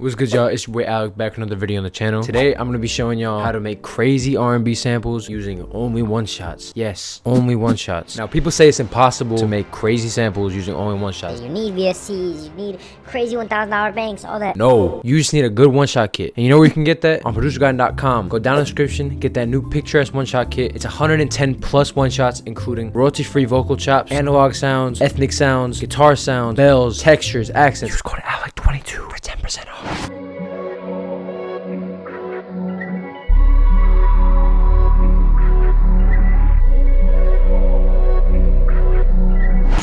What's good, y'all? It's your boy Alec, back with another video on the channel. Today I'm gonna be showing y'all how to make crazy R&B samples using only one shots. Yes, only one shots. Now people say it's impossible to make crazy samples using only one shots. You need VSTs, you need crazy $1,000 banks, all that. No, you just need a good one-shot kit. And you know where you can get that? On ProducerGrind.com. Go down in the description, get that new PICTURESQUE one-shot kit. It's 110 plus one-shots, including royalty-free vocal chops, analog sounds, ethnic sounds, guitar sounds, bells, textures, accents. Use code ALEC22 for 10% off.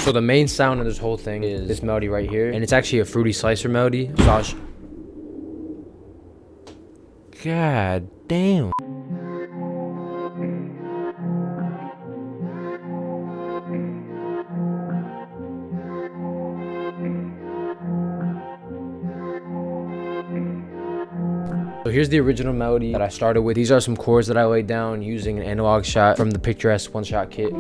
So the main sound of this whole thing is this melody right here, and it's actually a fruity slicer melody. God damn. So here's the original melody that I started with. These are some chords that I laid down using an analog shot from the PICTURESQUE one-shot kit.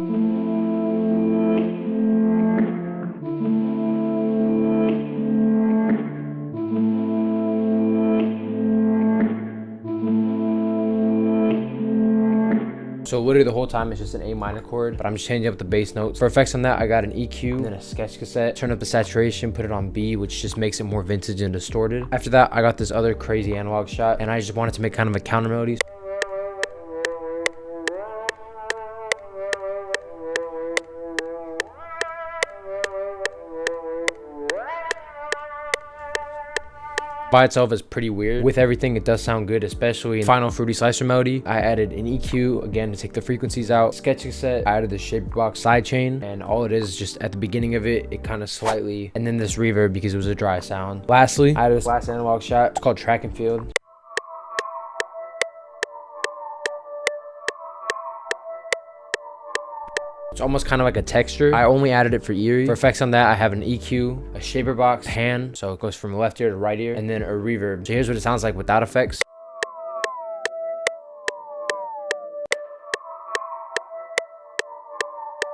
So literally the whole time it's just an A minor chord, but I'm just changing up the bass notes. For effects on that, I got an EQ and then a sketch cassette. Turn up the saturation, put it on B, which just makes it more vintage and distorted. After that, I got this other crazy analog shot, and I just wanted to make kind of a counter melody. By itself is pretty weird. With everything, it does sound good, especially in final fruity slicer melody. I added an EQ, again, to take the frequencies out. Sketch cassette, I added the shaperbox sidechain, and all it is just at the beginning of it, it kind of slightly, and then this reverb because it was a dry sound. Lastly, I added this last analog shot. It's called Track and Field. It's almost kind of like a texture. I only added it for eerie. For effects on that, I have an EQ, a shaper box, a hand, so it goes from left ear to right ear, and then a reverb. So here's what it sounds like without effects.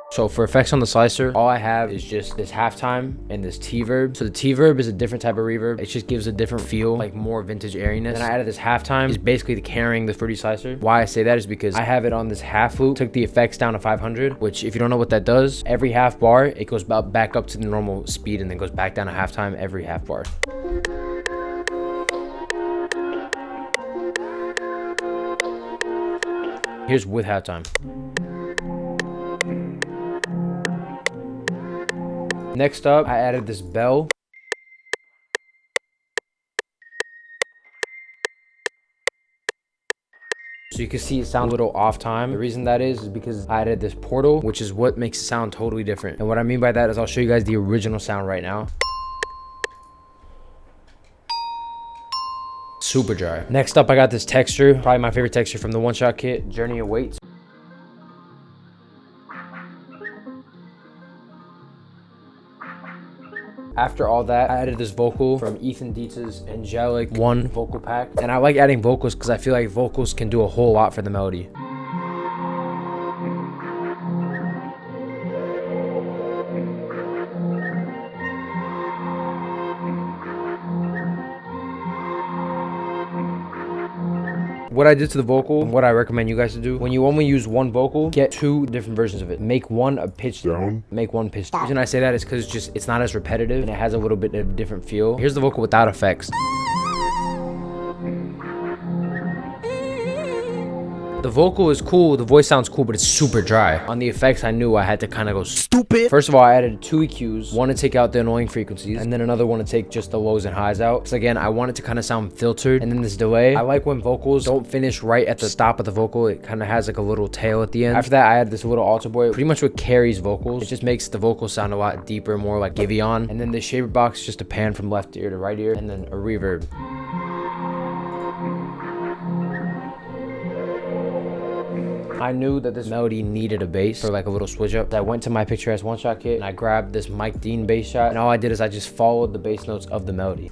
So for effects on the slicer, all I have is just this halftime and this T-verb. So the T-verb is a different type of reverb. It just gives a different feel, like more vintage airiness. Then I added this halftime, is basically the carrying the fruity slicer. Why I say that is because I have it on this half loop, took the effects down to 500, which if you don't know what that does, every half bar, it goes back up to the normal speed and then goes back down to halftime every half bar. Here's with halftime. Next up, I added this bell. So you can see it sounds a little off time. The reason that is because I added this portal, which is what makes it sound totally different. And what I mean by that is I'll show you guys the original sound right now. Super dry. Next up, I got this texture, probably my favorite texture from the one-shot kit, Journey Awaits. After all that, I added this vocal from Ethan Dietz's Angelic 1 vocal pack. And I like adding vocals because I feel like vocals can do a whole lot for the melody. What I did to the vocal, and what I recommend you guys to do, when you only use one vocal, get two different versions of it. Make one a pitch down, make one pitch down. The reason I say that is because it's not as repetitive and it has a little bit of a different feel. Here's the vocal without effects. The vocal is cool, the voice sounds cool, but it's super dry. On the effects, I knew I had to kind of go stupid. First of all, I added two EQs, one to take out the annoying frequencies, and then another one to take just the lows and highs out. So again, I want it to kind of sound filtered. And then this delay, I like when vocals don't finish right at the stop of the vocal. It kind of has like a little tail at the end. After that, I added this little altar boy, pretty much what carries vocals. It just makes the vocals sound a lot deeper, more like Giveon. And then the shaper box, just a pan from left ear to right ear, and then a reverb. I knew that this melody needed a bass for like a little switch up. I went to my PICTURESQUE one-shot kit and I grabbed this Mike Dean bass shot, and all I did is I just followed the bass notes of the melody.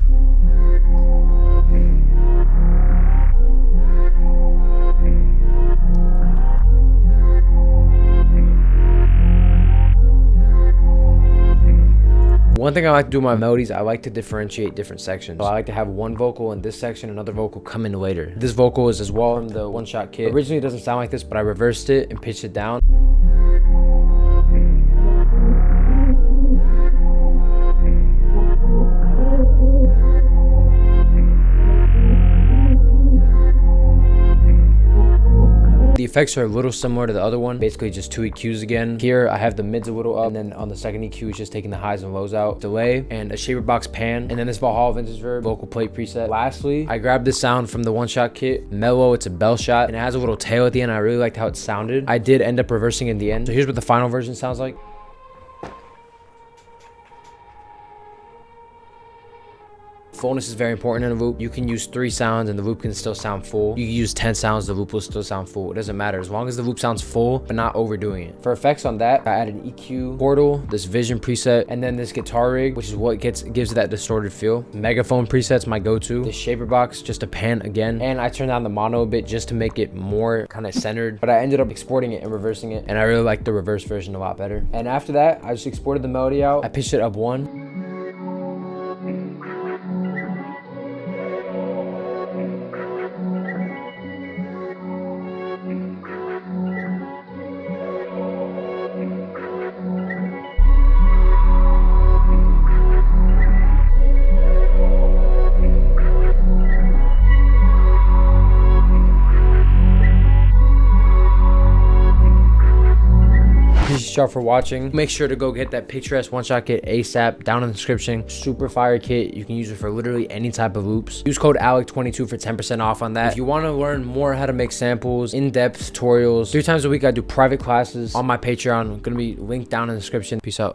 One thing I like to do with my melodies, I like to differentiate different sections. So I like to have one vocal in this section, another vocal come in later. This vocal is as well in the one-shot kit. Originally it doesn't sound like this, but I reversed it and pitched it down. The effects are a little similar to the other one, basically just 2 EQs again. Here I have the mids a little up, and then on the second EQ it's just taking the highs and lows out. Delay and a shaper box pan, and then this Valhalla vintage verb vocal plate preset. Lastly, I grabbed this sound from the one-shot kit. Mellow, it's a bell shot, and it has a little tail at the end. I really liked how it sounded. I did end up reversing in the end. So here's what the final version sounds like. Fullness is very important in a loop. You can use 3 sounds and the loop can still sound full. You can use 10 sounds, the loop will still sound full. It doesn't matter as long as the loop sounds full, but not overdoing it. For effects on that, I added an EQ, portal, this vision preset, and then this guitar rig, which is what gives it that distorted feel. Megaphone preset's my go-to. This shaper box, just a pan again. And I turned down the mono a bit just to make it more kind of centered, but I ended up exporting it and reversing it. And I really like the reverse version a lot better. And after that, I just exported the melody out. I pitched it up 1. Appreciate y'all for watching. Make sure to go get that PICTURESQUE one-shot kit ASAP down in the description. Super fire kit. You can use it for literally any type of loops. Use code ALEC22 for 10% off on that. If you want to learn more how to make samples, in-depth tutorials, 3 times a week I do private classes on my Patreon. Gonna be linked down in the description. Peace out.